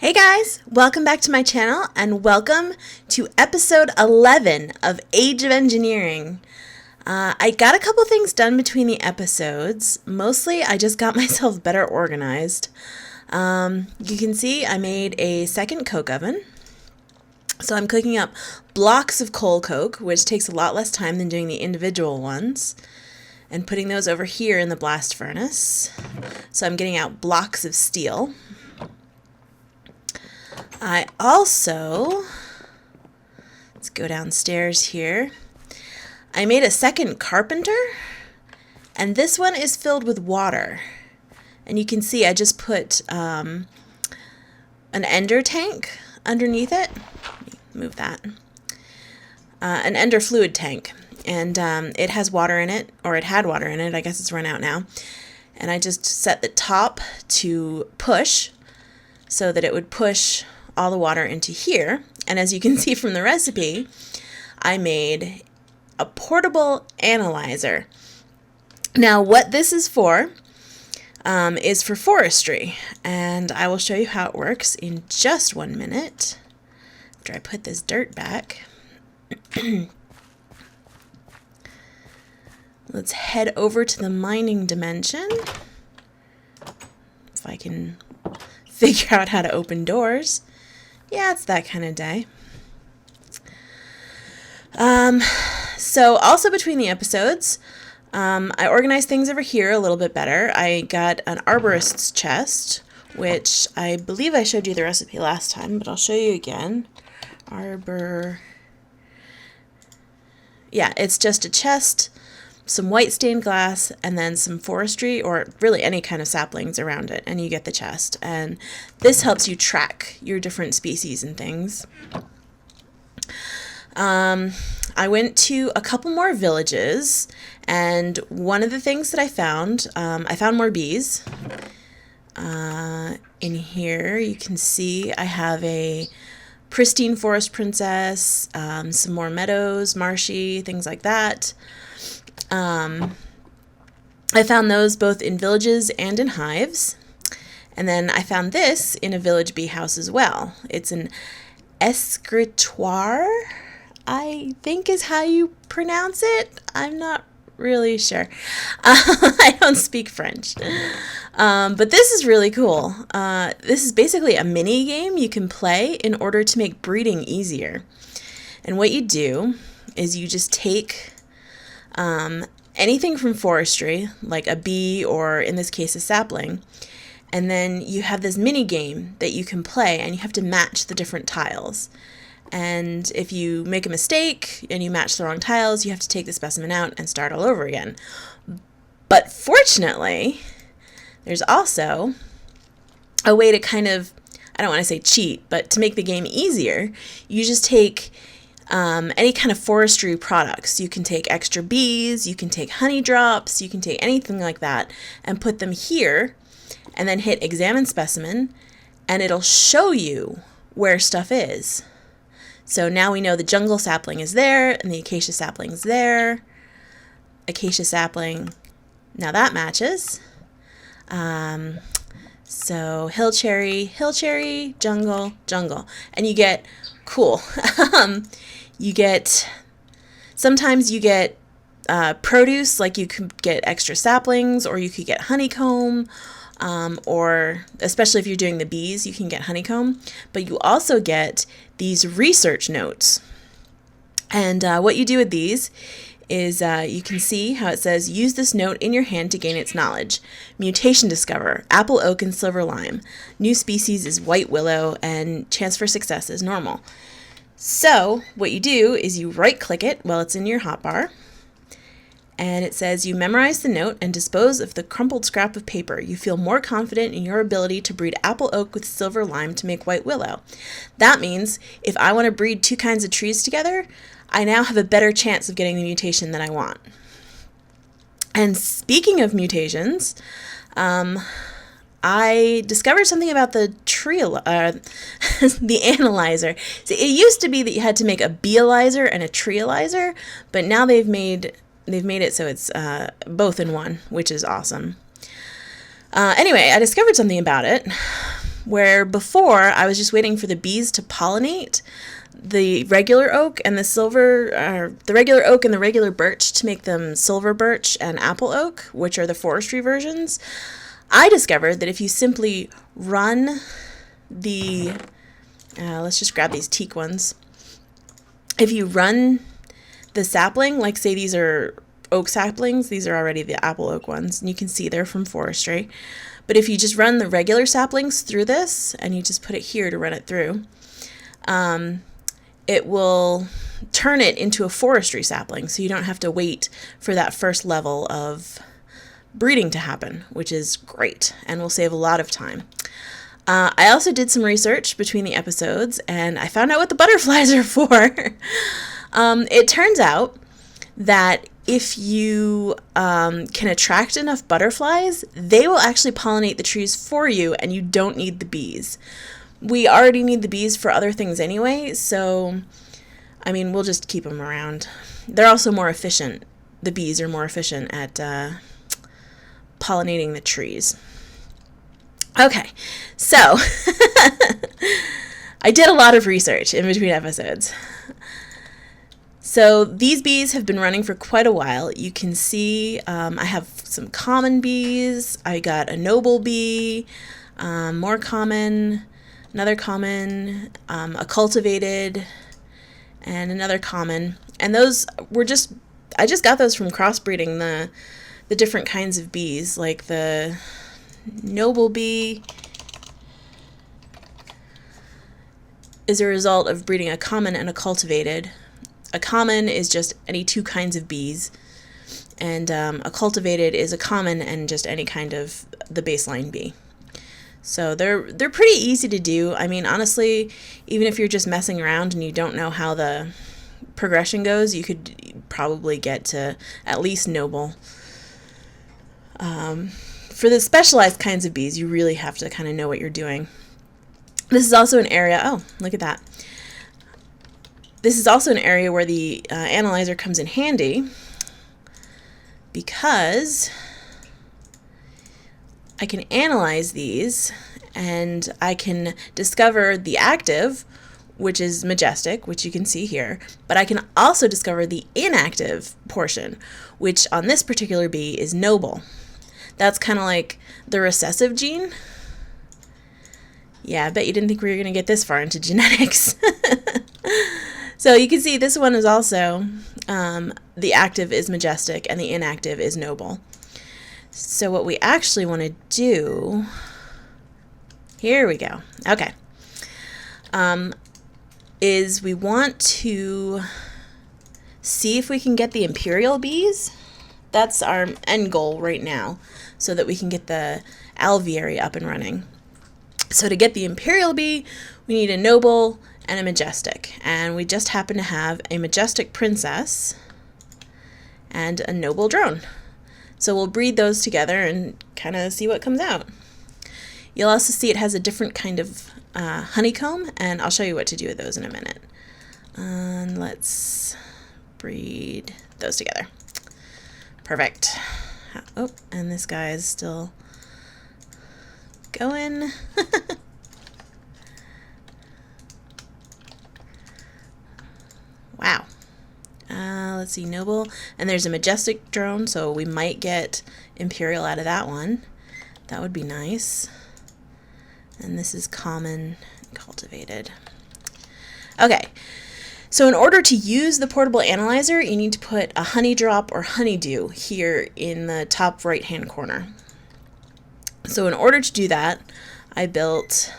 Hey guys, welcome back to my channel and welcome to episode 11 of Age of Engineering. I got a couple things done between the episodes. Mostly I just got myself better organized. You can see I made a second coke oven. So I'm cooking up blocks of coal coke, which takes a lot less time than doing the individual ones, and putting those over here in the blast furnace. So I'm getting out blocks of steel. I also, let's go downstairs here, I made a second carpenter, and this one is filled with water. And you can see I just put an ender tank underneath it. Let me move that. An ender fluid tank. And it has water in it, or it had water in it. I guess it's run out now. And I just set the top to push so that it would push all the water into here. And as you can see from the recipe, I made a portable analyzer. Now what this is for forestry, and I will show you how it works in just 1 minute after I put this dirt back. Let's head over to the mining dimension, if I can figure out how to open doors. Yeah, it's that kind of day. So also between the episodes, I organized things over here a little bit better. I got an arborist's chest, which I believe I showed you the recipe last time, but I'll show you again. Yeah, it's just a chest, some white stained glass, and then some forestry, or really any kind of saplings around it, and you get the chest. And this helps you track your different species and things. I went to a couple more villages, and one of the things that I found more bees. In here you can see I have a pristine forest princess, some more meadows, marshy, things like that. I found those both in villages and in hives. And then I found this in a village bee house as well. It's an escritoire, I think is how you pronounce it. I'm not really sure. I don't speak French. But this is really cool. This is basically a mini game you can play in order to make breeding easier. And what you do is you just take anything from forestry, like a bee or in this case a sapling, and then you have this mini game that you can play, and you have to match the different tiles. And if you make a mistake and you match the wrong tiles, you have to take the specimen out and start all over again. But fortunately, there's also a way to kind of, I don't want to say cheat, but to make the game easier, you just take any kind of forestry products. You can take extra bees, you can take honey drops, you can take anything like that and put them here, and then hit examine specimen, and it'll show you where stuff is. So now we know the jungle sapling is there and the acacia sapling is there. Acacia sapling, now that matches. So hill cherry, jungle, and you get cool. Sometimes you get produce, like you could get extra saplings, or you could get honeycomb, or especially if you're doing the bees, you can get honeycomb, but you also get these research notes. And what you do with these is you can see how it says, use this note in your hand to gain its knowledge. Mutation discover, apple, oak, and silver lime. New species is white willow, and chance for success is normal. So what you do is you right click it while it's in your hotbar, and it says you memorize the note and dispose of the crumpled scrap of paper. You feel more confident in your ability to breed apple oak with silver lime to make white willow. That means if I want to breed two kinds of trees together, I now have a better chance of getting the mutation that I want. And speaking of mutations, I discovered something about the the analyzer. So it used to be that you had to make a beealyzer and a treealyzer, but now they've made it so it's both in one, which is awesome. Anyway, I discovered something about it. where before I was just waiting for the bees to pollinate the regular oak and the regular oak and the regular birch to make them silver birch and apple oak, which are the forestry versions. I discovered that if you simply run the, let's just grab these teak ones. If you run the sapling, like say these are oak saplings, these are already the apple oak ones, and you can see they're from forestry. But if you just run the regular saplings through this, and you just put it here to run it through, it will turn it into a forestry sapling, so you don't have to wait for that first level of breeding to happen, which is great and will save a lot of time. I also did some research between the episodes, and I found out what the butterflies are for. It turns out that if you can attract enough butterflies, they will actually pollinate the trees for you, and you don't need the bees. We already need the bees for other things anyway, so, I mean, we'll just keep them around. They're also more efficient. The bees are more efficient at pollinating the trees. Okay, so I did a lot of research in between episodes. So these bees have been running for quite a while. You can see I have some common bees. I got a noble bee, more common, another common, a cultivated, and another common. And those were I just got those from crossbreeding the different kinds of bees, like the noble bee is a result of breeding a common and a cultivated. A common is just any two kinds of bees, and a cultivated is a common and just any kind of the baseline bee. So they're pretty easy to do. I mean, honestly, even if you're just messing around and you don't know how the progression goes, you could probably get to at least noble. For the specialized kinds of bees, you really have to kind of know what you're doing. This is also an area, oh, look at that. This is also an area where the analyzer comes in handy, because I can analyze these and I can discover the active, which is majestic, which you can see here, but I can also discover the inactive portion, which on this particular bee is noble. That's kind of like the recessive gene. Yeah, I bet you didn't think we were going to get this far into genetics. So you can see this one is also, the active is majestic and the inactive is noble. So what we actually want to do, here we go, okay, is we want to see if we can get the imperial bees. That's our end goal right now, so that we can get the alveary up and running. So to get the imperial bee, we need a noble and a majestic, and we just happen to have a majestic princess and a noble drone. So we'll breed those together and kind of see what comes out. You'll also see it has a different kind of honeycomb, and I'll show you what to do with those in a minute. Let's breed those together. Perfect. Oh, and this guy is still going. Wow. Let's see, noble, and there's a majestic drone, so we might get imperial out of that one. That would be nice. And this is common and cultivated. Okay, so in order to use the portable analyzer, you need to put a honey drop or honeydew here in the top right hand corner. So in order to do that, I built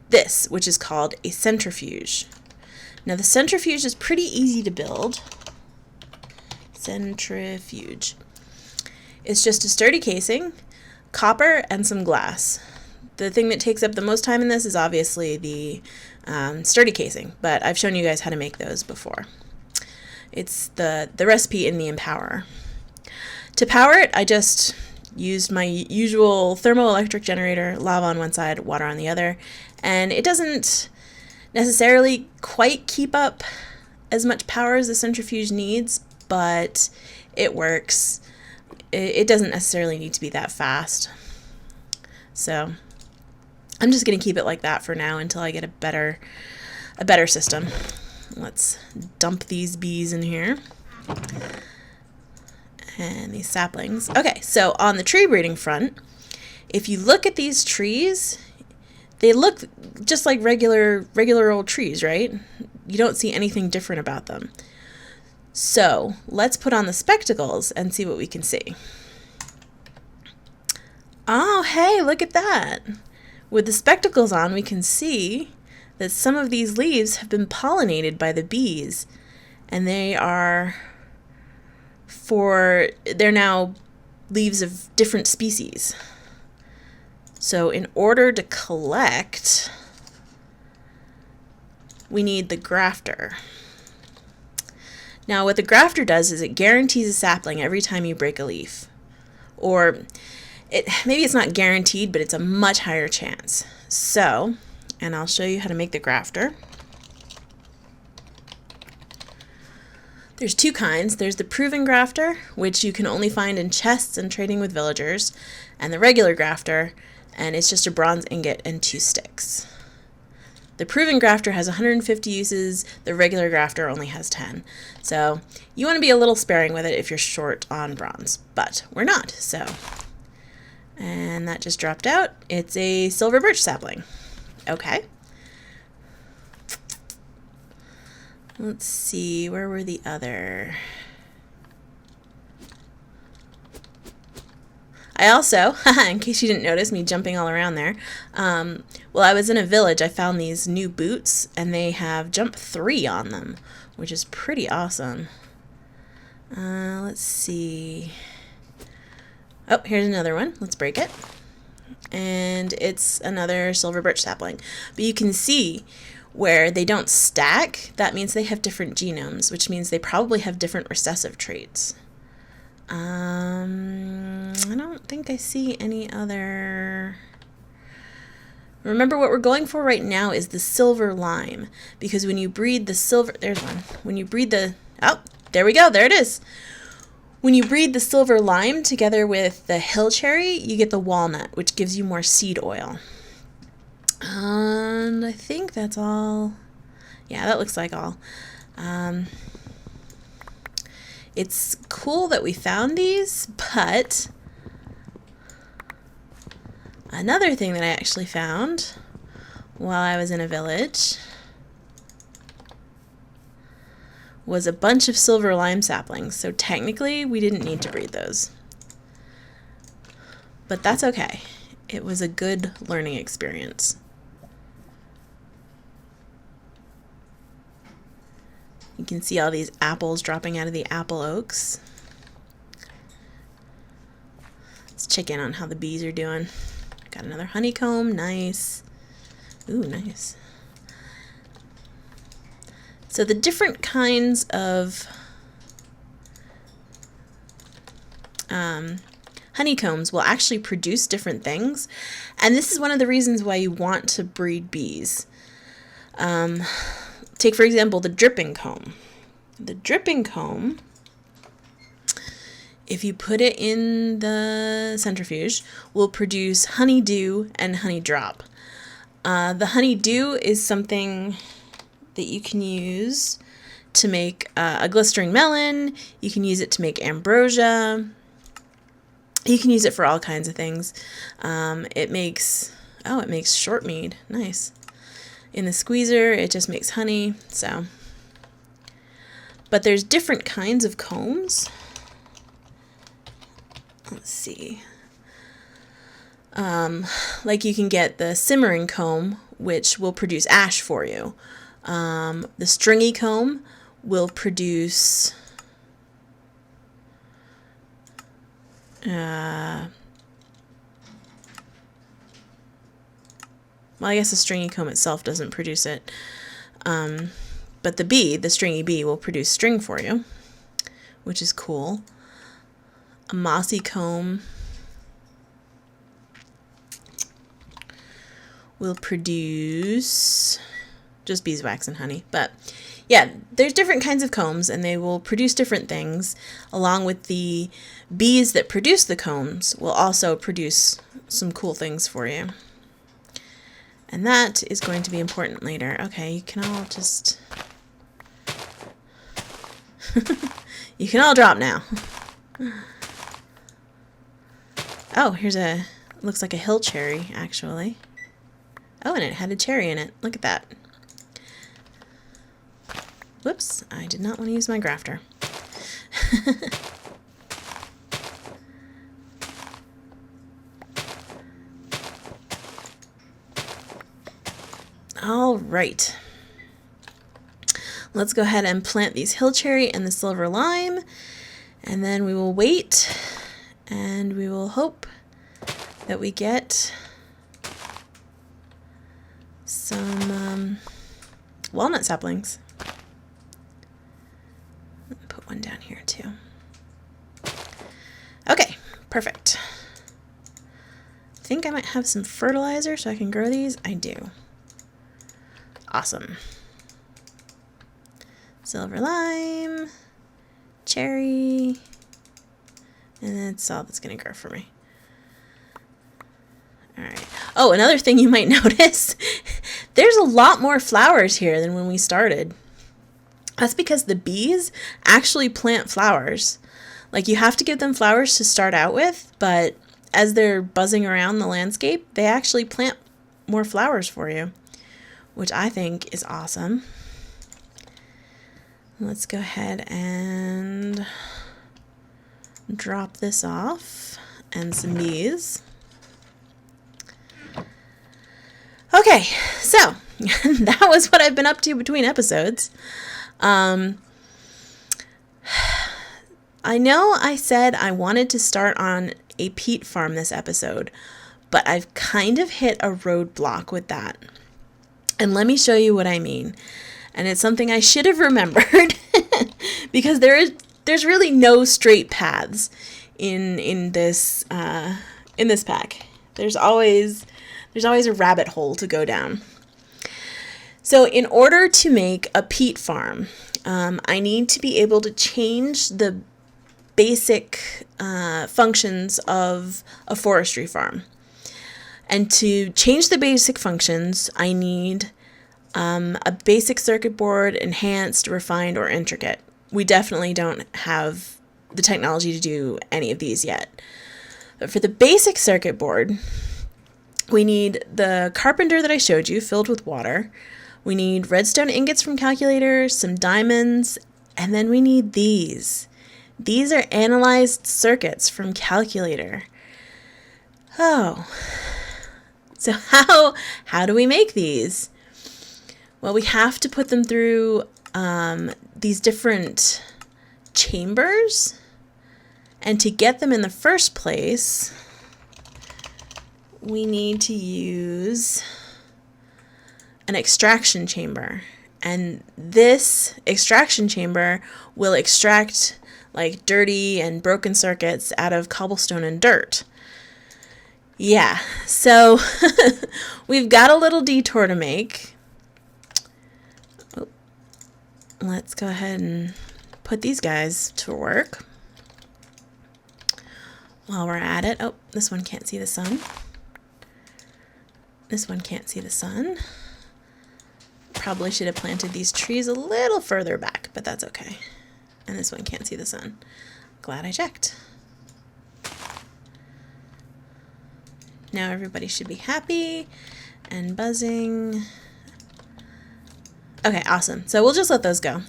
this, which is called a centrifuge. Now the centrifuge is pretty easy to build. Centrifuge. It's just a sturdy casing, copper, and some glass. The thing that takes up the most time in this is obviously the sturdy casing, but I've shown you guys how to make those before. It's the recipe in the Empower. To power it, I just used my usual thermoelectric generator, lava on one side, water on the other, and it doesn't necessarily quite keep up as much power as the centrifuge needs, but it works. It doesn't necessarily need to be that fast. So I'm just going to keep it like that for now until I get a better system. Let's dump these bees in here. And these saplings. Okay, so on the tree breeding front, if you look at these trees, they look just like regular old trees, right? You don't see anything different about them. So let's put on the spectacles and see what we can see. Oh, hey, look at that. With the spectacles on, we can see that some of these leaves have been pollinated by the bees, and they're now leaves of different species. So in order to collect, we need the grafter. Now what the grafter does is it guarantees a sapling every time you break a leaf. Or maybe it's not guaranteed, but it's a much higher chance. So, and I'll show you how to make the grafter. There's two kinds. There's the proven grafter, which you can only find in chests and trading with villagers, and the regular grafter, and it's just a bronze ingot and 2 sticks. The proven grafter has 150 uses, the regular grafter only has 10. So you want to be a little sparing with it if you're short on bronze, but we're not, so. And that just dropped out. It's a silver birch sapling. Okay. Let's see, where were the other? I also, in case you didn't notice me jumping all around there, while I was in a village, I found these new boots, and they have jump 3 on them, which is pretty awesome. Let's see. Oh, here's another one. Let's break it. And it's another silver birch sapling. But you can see where they don't stack. That means they have different genomes, which means they probably have different recessive traits. I don't think I see any other. Remember, what we're going for right now is the silver lime, because when you breed the silver, there's one. When you breed the, oh, there we go, there it is. When you breed the silver lime together with the hill cherry, you get the walnut, which gives you more seed oil. And I think that's all. Yeah, that looks like all. It's cool that we found these, but another thing that I actually found while I was in a village was a bunch of silver lime saplings. So technically, we didn't need to breed those. But that's okay. It was a good learning experience. You can see all these apples dropping out of the apple oaks. Let's check in on how the bees are doing. Got another honeycomb, nice. Ooh, nice. So the different kinds of honeycombs will actually produce different things. And this is one of the reasons why you want to breed bees. Take, for example, the dripping comb. The dripping comb, if you put it in the centrifuge, will produce honeydew and honey drop. The honeydew is something that you can use to make a glistering melon. You can use it to make ambrosia. You can use it for all kinds of things. It makes short mead. Nice. In the squeezer, it just makes honey. So, but there's different kinds of combs. Let's see. Like you can get the simmering comb, which will produce ash for you. The stringy comb will produce well, I guess the stringy comb itself doesn't produce it. But the stringy bee, will produce string for you, which is cool. A mossy comb will produce just beeswax and honey. But yeah, there's different kinds of combs, and they will produce different things, along with the bees that produce the combs will also produce some cool things for you. And that is going to be important later. Okay, you can all just... you can all drop now. Oh, here's a... looks like a hill cherry, actually. Oh, and it had a cherry in it. Look at that. Whoops, I did not want to use my grafter. All right. Let's go ahead and plant these hill cherry and the silver lime, and then we will wait, and we will hope that we get some walnut saplings. Put one down here too. Okay, perfect. I think I might have some fertilizer so I can grow these. I do. Awesome. Silver lime, cherry, and that's all that's going to grow for me. All right. Oh, another thing you might notice, there's a lot more flowers here than when we started. That's because the bees actually plant flowers. Like, you have to give them flowers to start out with, but as they're buzzing around the landscape, they actually plant more flowers for you, which I think is awesome. Let's go ahead and drop this off and some bees. Okay, so that was what I've been up to between episodes. I know I said I wanted to start on a peat farm this episode, but I've kind of hit a roadblock with that. And let me show you what I mean. And it's something I should have remembered because there's really no straight paths in this pack. There's always a rabbit hole to go down. So in order to make a peat farm, I need to be able to change the basic functions of a forestry farm. And to change the basic functions, I need a basic circuit board, enhanced, refined, or intricate. We definitely don't have the technology to do any of these yet. But for the basic circuit board, we need the carpenter that I showed you filled with water. We need redstone ingots from Calculator, some diamonds, and then we need these. These are analyzed circuits from Calculator. Oh, so how do we make these? Well, we have to put them through these different chambers, and to get them in the first place, we need to use an extraction chamber. And this extraction chamber will extract like dirty and broken circuits out of cobblestone and dirt. Yeah, so we've got a little detour to make. Let's go ahead and put these guys to work while we're at it. Oh, this one can't see the sun. This one can't see the sun. Probably should have planted these trees a little further back, but that's okay. And this one can't see the sun. Glad I checked. Now everybody should be happy and buzzing. Okay, awesome. So we'll just let those go.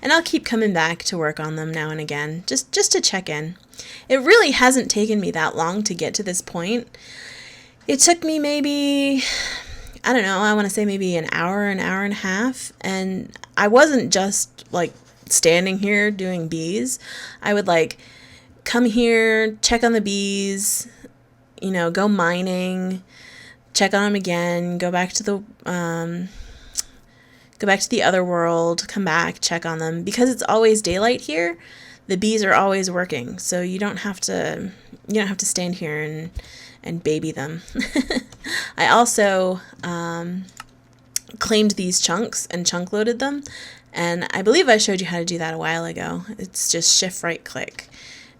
And I'll keep coming back to work on them now and again, just to check in. It really hasn't taken me that long to get to this point. It took me maybe, I don't know, I want to say maybe an hour and a half. And I wasn't just like standing here doing bees. I would like come here, check on the bees, you know, go mining, check on them again, go back to the other world, come back, check on them. Because it's always daylight here, the bees are always working, so you don't have to stand here and baby them. I also claimed these chunks and chunk loaded them, and I believe I showed you how to do that a while ago. It's just shift right click,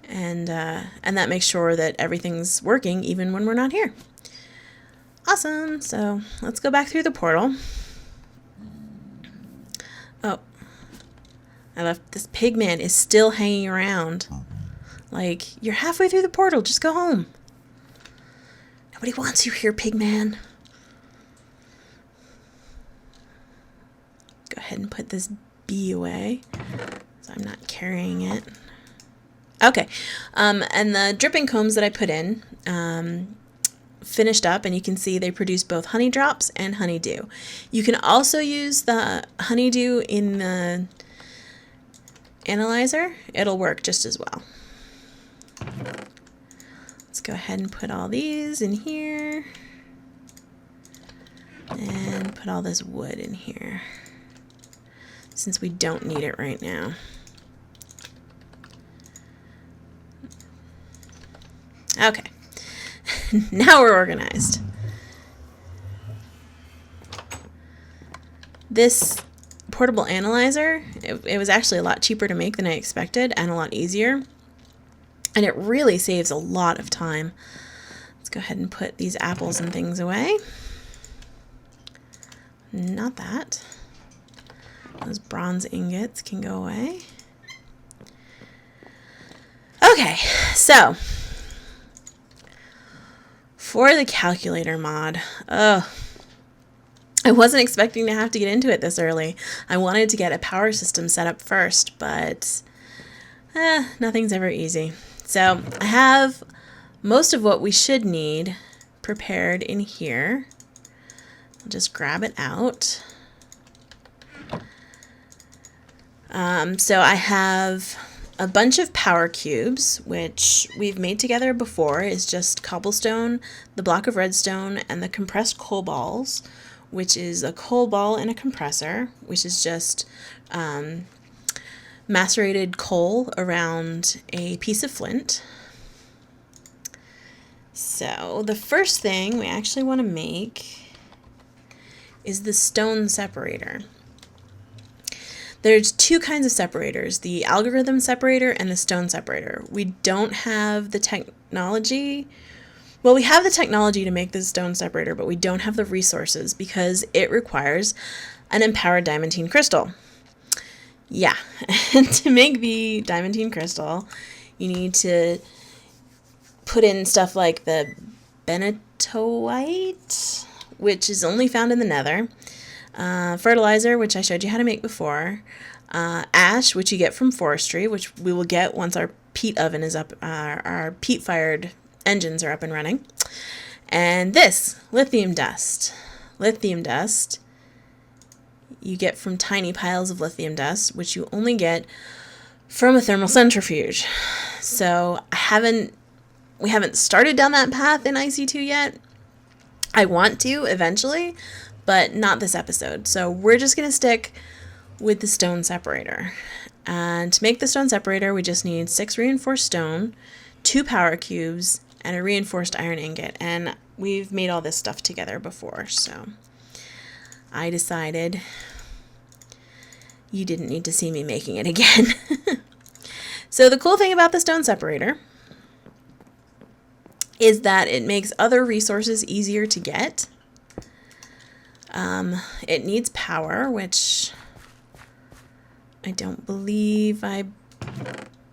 and that makes sure that everything's working even when we're not here. Awesome. So let's go back through the portal. Oh, I left. This pig man is still hanging around. Like, you're halfway through the portal. Just go home. Nobody wants you here, pig man. Go ahead and put this bee away, so I'm not carrying it. Okay, and the dripping combs that I put in finished up, and you can see they produce both honey drops and honeydew. You can also use the honeydew in the analyzer. It'll work just as well. Let's go ahead and put all these in here, and put all this wood in here, since we don't need it right now. Okay, now we're organized. This portable analyzer, it was actually a lot cheaper to make than I expected, and a lot easier. And it really saves a lot of time. Let's go ahead and put these apples and things away. Not that. Those bronze ingots can go away. Okay, so for the calculator mod, I wasn't expecting to have to get into it this early. I wanted to get a power system set up first, but nothing's ever easy. So I have most of what we should need prepared in here. I'll just grab it out. So I have a bunch of power cubes, which we've made together before. It's just cobblestone, the block of redstone, and the compressed coal balls, which is a coal ball and a compressor, which is just macerated coal around a piece of flint. So the first thing we actually want to make is the stone separator. There's two kinds of separators, the algorithm separator and the stone separator. We don't have the technology. Well, we have the technology to make the stone separator, but we don't have the resources because it requires an empowered diamantine crystal. Yeah, and to make the diamantine crystal, you need to put in stuff like the benitoite, which is only found in the nether, fertilizer, which I showed you how to make before, ash, which you get from forestry, which we will get once our peat oven is up, our peat-fired engines are up and running, and this, lithium dust. Lithium dust you get from tiny piles of lithium dust, which you only get from a thermal centrifuge. So we haven't started down that path in IC2 yet. I want to eventually, but not this episode. So we're just going to stick with the stone separator. And to make the stone separator, we just need 6 reinforced stone, 2 power cubes, and a reinforced iron ingot. And we've made all this stuff together before, so I decided you didn't need to see me making it again. So the cool thing about the stone separator is that it makes other resources easier to get. It needs power, which I don't believe I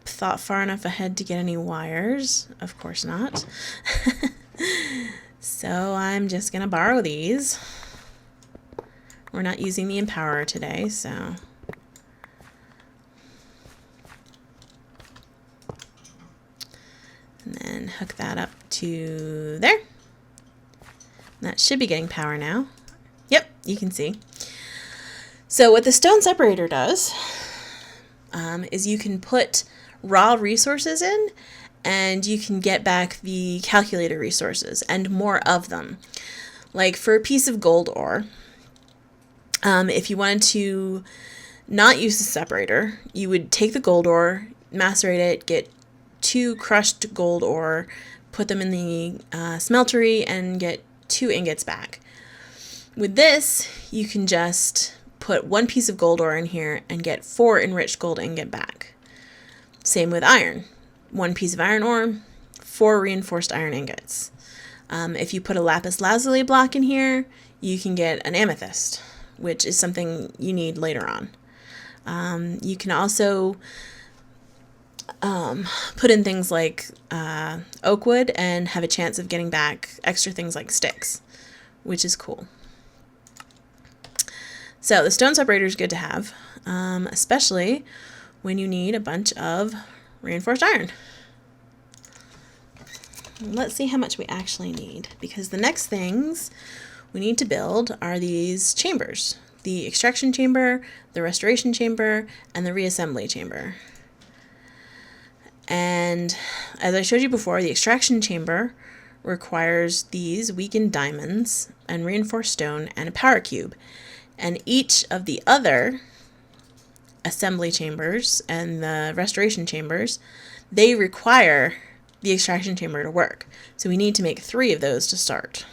thought far enough ahead to get any wires. Of course not. So I'm just going to borrow these. We're not using the empower today, so and then hook that up to there. That should be getting power now. Yep, you can see. So what the stone separator does is you can put raw resources in, and you can get back the calculator resources and more of them. Like for a piece of gold ore, if you wanted to not use the separator, you would take the gold ore, macerate it, get 2 crushed gold ore, put them in the smeltery, and get 2 ingots back. With this, you can just put 1 piece of gold ore in here and get 4 enriched gold ingot back. Same with iron. 1 piece of iron ore, 4 reinforced iron ingots. If you put a lapis lazuli block in here, you can get an amethyst, which is something you need later on. You can also put in things like oak wood and have a chance of getting back extra things like sticks, which is cool. So the stone separator is good to have, especially when you need a bunch of reinforced iron. Let's see how much we actually need, because the next things we need to build are these chambers: the extraction chamber, the restoration chamber, and the reassembly chamber. And as I showed you before, the extraction chamber requires these weakened diamonds and reinforced stone and a power cube. And each of the other assembly chambers and the restoration chambers, they require the extraction chamber to work. So we need to make 3 of those to start.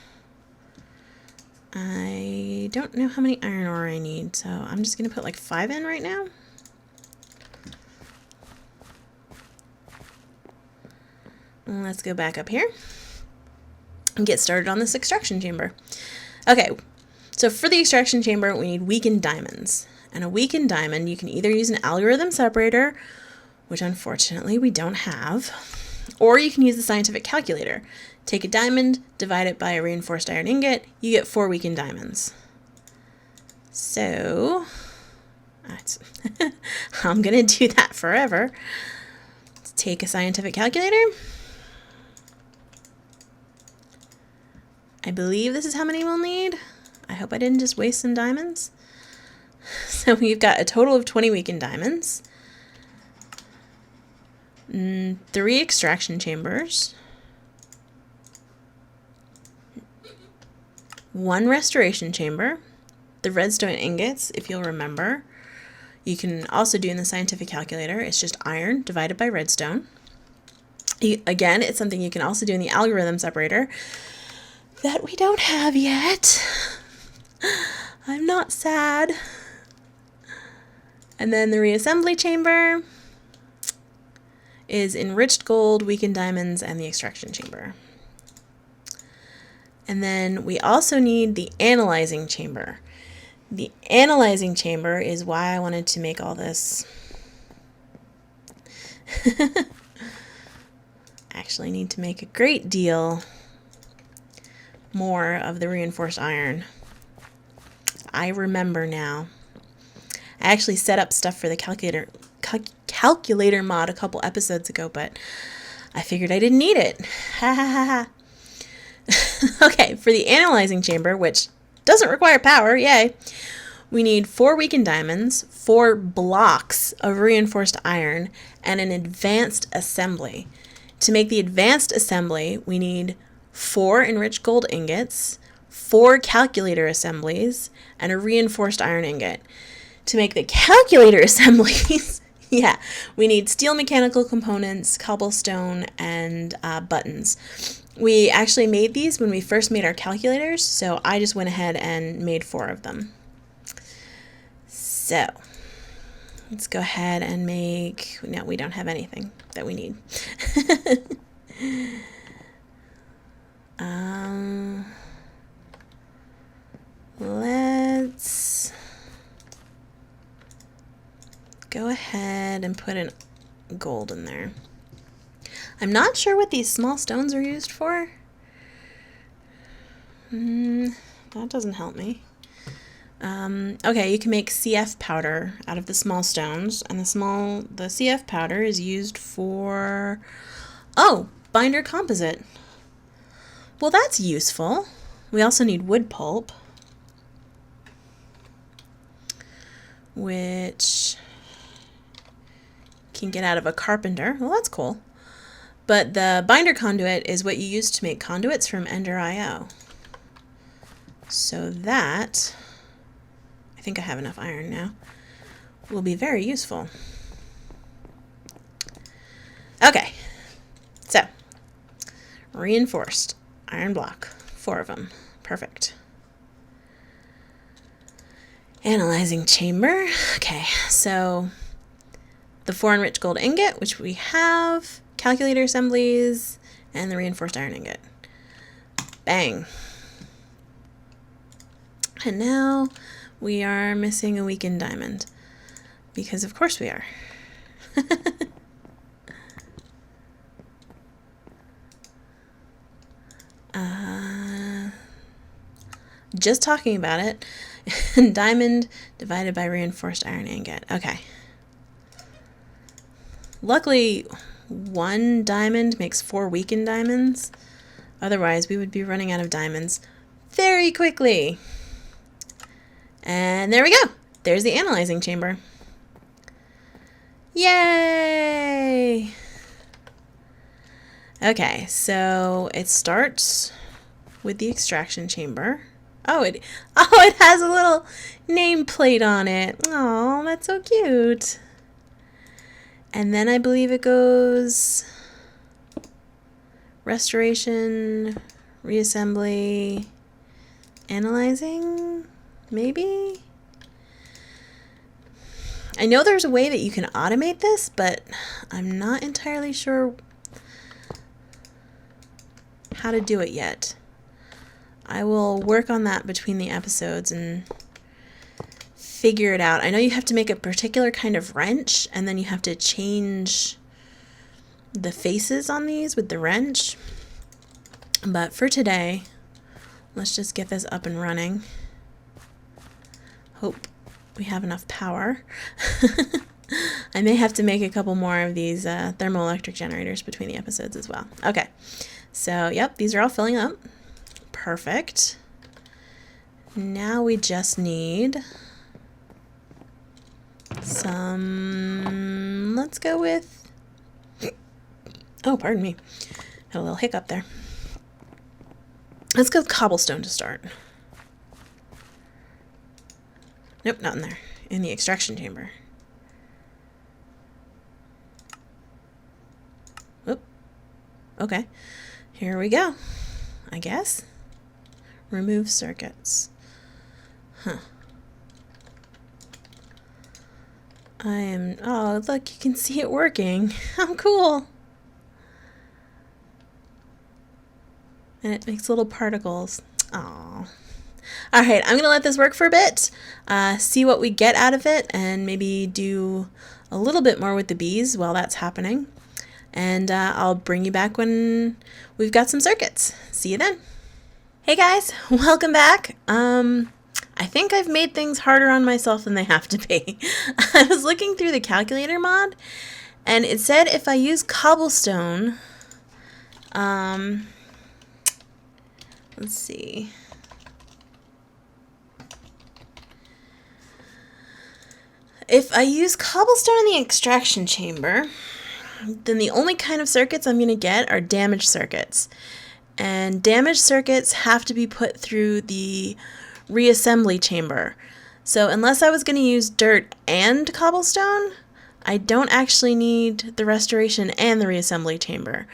I don't know how many iron ore I need, so I'm just going to put like 5 in right now. Let's go back up here and get started on this extraction chamber. Okay, so for the extraction chamber, we need weakened diamonds. And a weakened diamond, you can either use an algorithm separator, which unfortunately we don't have, or you can use the scientific calculator. Take a diamond, divide it by a reinforced iron ingot, you get 4 weakened diamonds. So, I'm going to do that forever. Let's take a scientific calculator. I believe this is how many we'll need. I hope I didn't just waste some diamonds. So we've got a total of 20 weakened diamonds, 3 extraction chambers, 1 restoration chamber, the redstone ingots, if you'll remember. You can also do in the scientific calculator, it's just iron divided by redstone. Again, it's something you can also do in the algorithm separator that we don't have yet. I'm not sad. And then the reassembly chamber is enriched gold, weakened diamonds, and the extraction chamber. And then we also need the analyzing chamber. The analyzing chamber is why I wanted to make all this. Actually need to make a great deal more of the reinforced iron. I remember now. I actually set up stuff for the calculator mod a couple episodes ago, but I figured I didn't need it. Ha ha ha ha. Okay, for the analyzing chamber, which doesn't require power, yay, we need 4 weakened diamonds, 4 blocks of reinforced iron, and an advanced assembly. To make the advanced assembly, we need 4 enriched gold ingots, 4 calculator assemblies, and a reinforced iron ingot. To make the calculator assemblies, yeah, we need steel mechanical components, cobblestone, and buttons. We actually made these when we first made our calculators, so I just went ahead and made 4 of them. So, let's go ahead and make, no, we don't have anything that we need. Let's go ahead and put in gold in there. I'm not sure what these small stones are used for. That doesn't help me. Okay, you can make CF powder out of the small stones, and the CF powder is used for, binder composite. Well, that's useful. We also need wood pulp, which can get out of a carpenter. Well, that's cool. But the binder conduit is what you use to make conduits from Ender.io. So that, I think I have enough iron now, will be very useful. Okay, so reinforced iron block, 4 of them. Perfect. Analyzing chamber. Okay, so the 4 enriched gold ingot, which we have, calculator assemblies, and the reinforced iron ingot. Bang. And now we are missing a weakened diamond. Because of course we are. Just talking about it. Diamond divided by reinforced iron ingot. Okay. Luckily, 1 diamond makes 4 weakened diamonds. Otherwise, we would be running out of diamonds very quickly. And there we go. There's the analyzing chamber. Yay! Okay, so it starts with the extraction chamber. Oh, it has a little nameplate on it. Oh, that's so cute. And then I believe it goes restoration, reassembly, analyzing, maybe? I know there's a way that you can automate this, but I'm not entirely sure how to do it yet. I will work on that between the episodes and figure it out. I know you have to make a particular kind of wrench, and then you have to change the faces on these with the wrench. But for today, let's just get this up and running. Hope we have enough power. I may have to make a couple more of these thermoelectric generators between the episodes as well. Okay, so yep, these are all filling up. Perfect. Now we just need some, let's go with, oh, pardon me, had a little hiccup there. Let's go with cobblestone to start. Nope, not in there. In the extraction chamber. Oop. Okay. Here we go. I guess. Remove circuits. Huh. Oh, look, you can see it working. How cool. And it makes little particles. Aww. Alright, I'm going to let this work for a bit, see what we get out of it, and maybe do a little bit more with the bees while that's happening. And I'll bring you back when we've got some circuits. See you then. Hey guys, welcome back. I think I've made things harder on myself than they have to be. I was looking through the calculator mod, and it said if I use cobblestone, let's see. If I use cobblestone in the extraction chamber, then the only kind of circuits I'm going to get are damaged circuits. And damaged circuits have to be put through the reassembly chamber. So unless I was going to use dirt and cobblestone, I don't actually need the restoration and the reassembly chamber,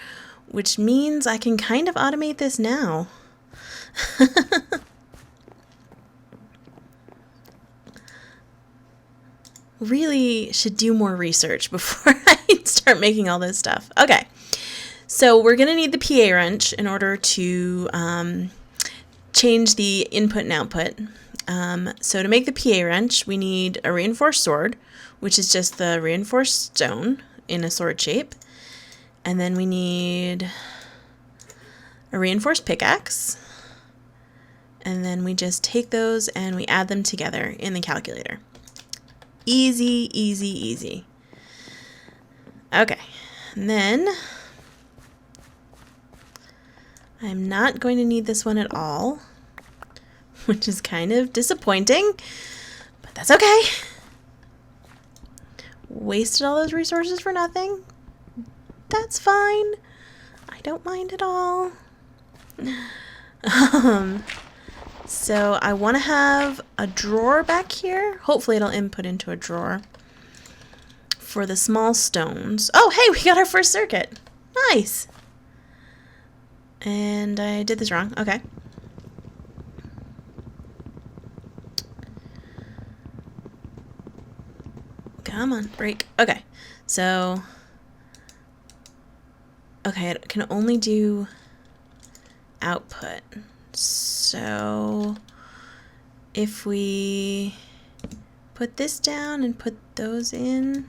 which means I can kind of automate this now. Really should do more research before I start making all this stuff. Okay, so we're going to need the PA wrench in order to change the input and output. So to make the PA wrench, we need a reinforced sword, which is just the reinforced stone in a sword shape. And then we need a reinforced pickaxe. And then we just take those and we add them together in the calculator. Easy, easy, easy. Okay, and then I'm not going to need this one at all, which is kind of disappointing, but that's okay. Wasted all those resources for nothing. That's fine. I don't mind at all. So I want to have a drawer back here. Hopefully it'll input into a drawer for the small stones. Oh, hey, we got our first circuit. Nice. And I did this wrong. Okay. Come on, break. Okay. So, okay, it can only do output. So if we put this down and put those in,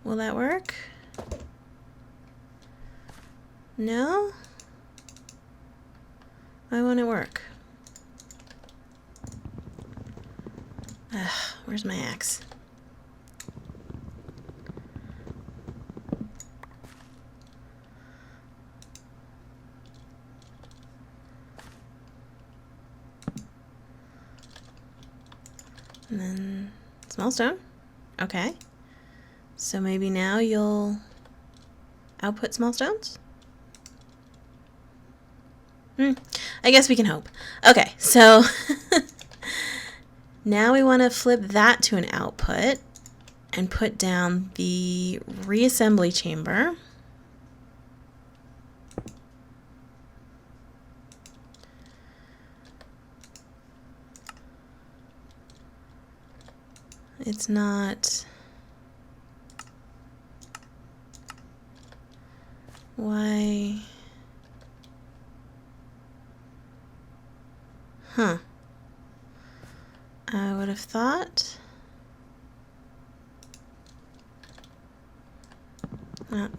will that work? No? Why won't it work? Ugh, where's my axe? And then small stone. Okay. So maybe now you'll output small stones? I guess we can hope. Okay, so now we want to flip that to an output and put down the reassembly chamber. It's not... Why? Huh. I would have thought...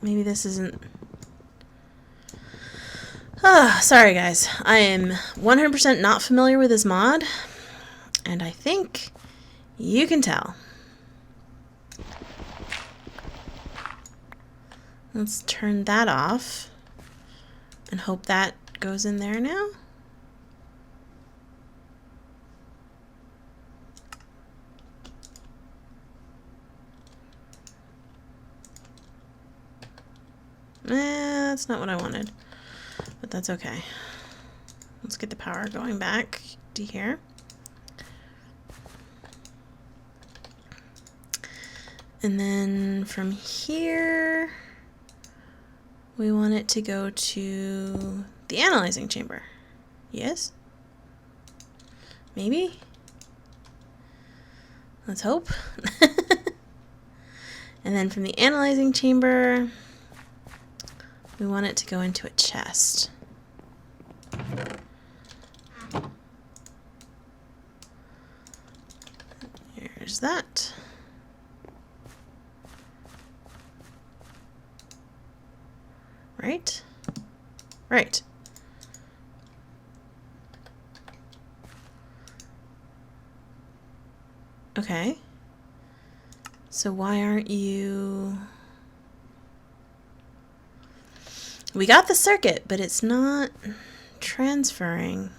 maybe this isn't... sorry guys. I am 100% not familiar with this mod, and I think you can tell. Let's turn that off and hope that goes in there now. That's not what I wanted, but that's okay. Let's get the power going back to here. And then from here, we want it to go to the analyzing chamber. Yes? Maybe? Let's hope. And then from the analyzing chamber, we want it to go into a chest. Here's that. Right? Right. Okay. So why aren't you... We got the circuit, but it's not transferring.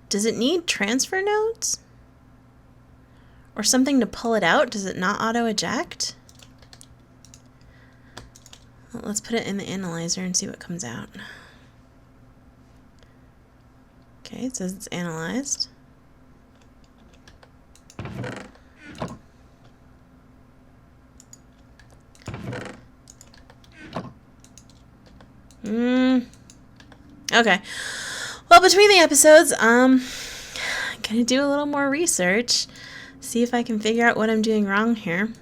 Does it need transfer nodes? Or something to pull it out? Does it not auto-eject? Well, let's put it in the analyzer and see what comes out. Okay, it says it's analyzed. Okay. Well, between the episodes, I'm gonna do a little more research, see if I can figure out what I'm doing wrong here.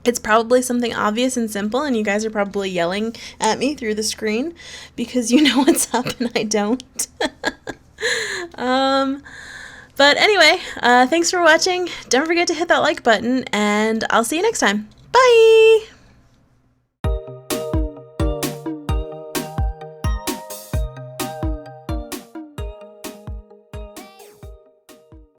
It's probably something obvious and simple, and you guys are probably yelling at me through the screen because you know what's up and I don't. But anyway, thanks for watching. Don't forget to hit that like button, and I'll see you next time. Bye!